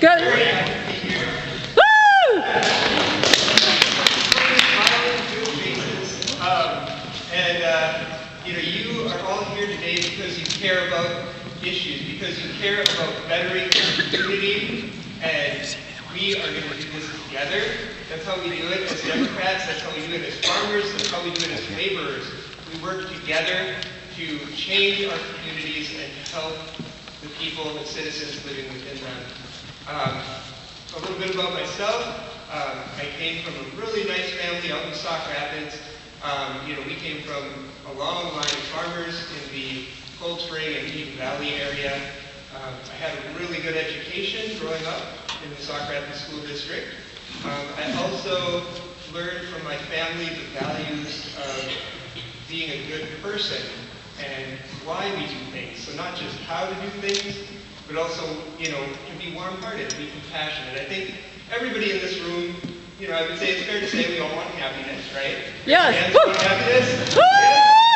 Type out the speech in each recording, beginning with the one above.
Good. Woo! You are all here today because you care about issues, because you care about bettering the community, and we are going to do this together. That's how we do it as Democrats, that's how we do it as farmers, that's how we do it as laborers. We work together to change our communities and help the people and the citizens living within them. A little bit about myself. I came from a really nice family out in Sauk Rapids. We came from a long line of farmers in the Cold Spring and Eden Valley area. I had a really good education growing up in the Sauk Rapids School District. I also learned from my family the values of being a good person and why we do things. So not just how to do things, but also, to be warm-hearted, to be compassionate. I think everybody in this room, I would say it's fair to say we all want happiness, right? Yes. Want happiness? Woo!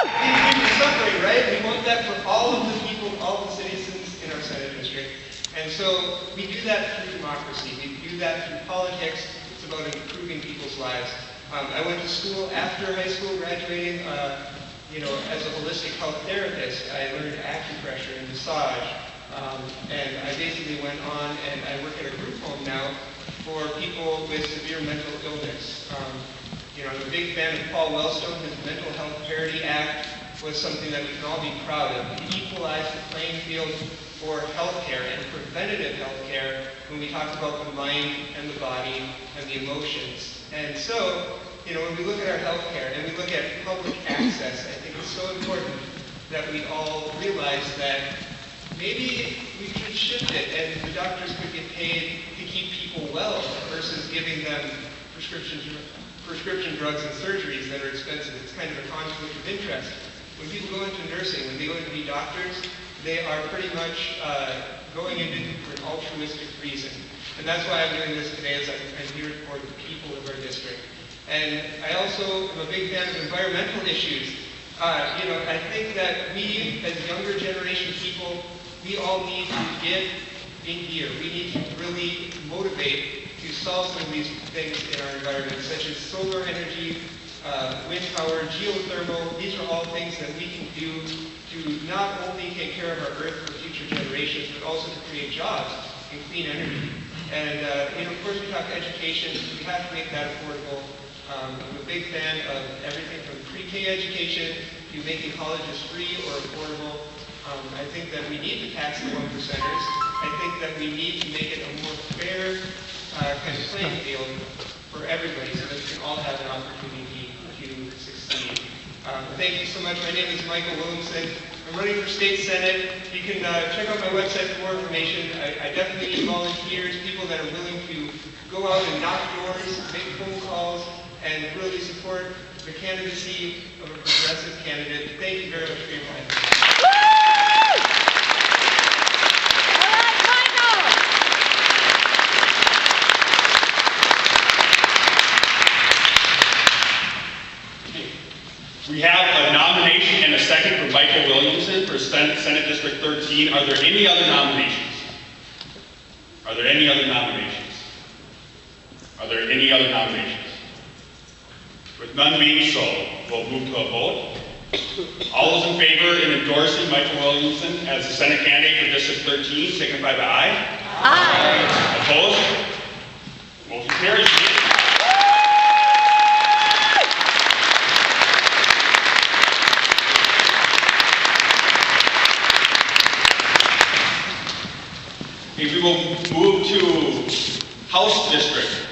We're suffering, right? We want that for all of the people, all of the citizens in our Senate district. And so we do that through democracy. We do that through politics. It's about improving people's lives. I went to school after high school, graduating, as a holistic health therapist. I learned acupressure and massage. And I basically went on and I work at a group home now for people with severe mental illness. I'm a big fan of Paul Wellstone. His Mental Health Parity Act was something that we can all be proud of. It equalized the playing field for healthcare and preventative healthcare when we talk about the mind and the body and the emotions. And so, when we look at our healthcare and we look at public access, I think it's so important that we all realize that maybe we could shift it and the doctors could get paid to keep people well versus giving them prescription drugs and surgeries that are expensive. It's kind of a conflict of interest. When people go into nursing, when they go in to be doctors, they are pretty much going into it for an altruistic reason. And that's why I'm doing this today, as I'm here for the people of our district. And I also am a big fan of environmental issues. I think that we, as younger generation people, we all need to get in here. We need to really motivate to solve some of these things in our environment, such as solar energy, wind power, geothermal. These are all things that we can do to not only take care of our Earth for future generations, but also to create jobs in clean energy. And, of course, we talk education. We have to make that affordable. I'm a big fan of everything from pre-K education to making colleges free or affordable. I think that we need to tax the 1%ers. I think that we need to make it a more fair kind of playing field for everybody so that we can all have an opportunity to succeed. Thank you so much. My name is Michael Williamson. I'm running for state senate. You can check out my website for more information. I definitely need volunteers, people that are willing to go out and knock doors, make phone calls, and really support the candidacy of a progressive candidate. Thank you very much for your time. We have a nomination and a second for Michael Williamson for Senate District 13. Are there any other nominations? Are there any other nominations? Are there any other nominations? With none being so, we'll move to a vote. All those in favor in endorsing Michael Williamson as the Senate candidate for District 13, signify by aye. Aye. Opposed? Motion carries. We will move to House District